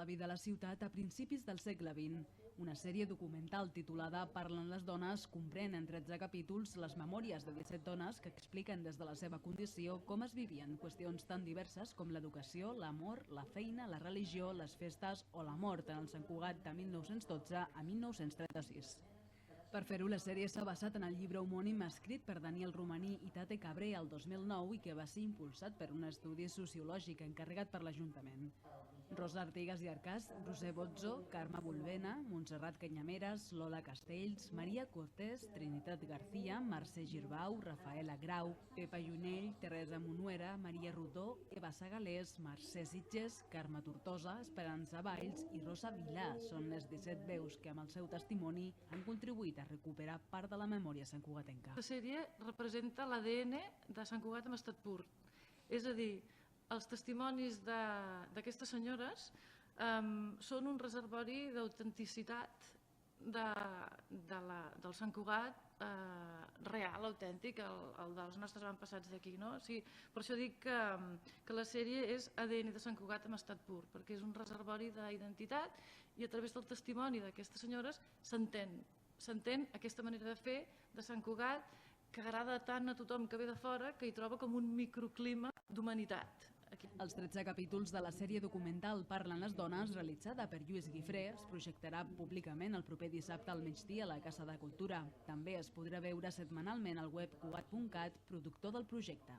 la vida a la ciutat a principis del segle XX. Una sèrie documental titulada Parlen les dones comprèn en 13 capítols les memòries de 17 dones que expliquen des de la seva condició com es vivien qüestions tan diverses com l'educació, l'amor, la feina, la religió, les festes o la mort en el Sant Cugat de 1912 a 1936. Per fer-ho, la sèrie s'ha basat en el llibre homònim escrit per Daniel Romaní i Tate Cabré el 2009 i que va ser impulsat per un estudi sociològic encarregat per l'Ajuntament. Rosa Artigas i Arcàs, Roser Bozzo, Carme Volvena, Montserrat Canyameres, Lola Castells, Maria Cortés, Trinitat García, Mercè Girbau, Rafaela Grau, Pepa Llunell, Teresa Monuera, Maria Rodó, Eva Sagalés, Mercè Sitges, Carme Tortosa, Esperança Valls i Rosa Vilà són les 17 veus que amb el seu testimoni han contribuït a recuperar part de la memòria santcugatenca. La sèrie representa l'ADN de Sant Cugat en estat pur. És a dir, els testimonis d'aquestes senyores són un reservori d'autenticitat del Sant Cugat real, autèntic, el dels nostres avantpassats d'aquí. Per això dic que la sèrie és ADN de Sant Cugat en estat pur, perquè és un reservori d'identitat i a través del testimoni d'aquestes senyores s'entén aquesta manera de fer de Sant Cugat que agrada tant a tothom que ve de fora que hi troba com un microclima d'humanitat. Els 13 capítols de la sèrie documental Parlen les dones, realitzada per Lluís Guifré, es projectarà públicament el proper dissabte al migdia a la Casa de Cultura. També es podrà veure setmanalment al web cugat.cat, productor del projecte.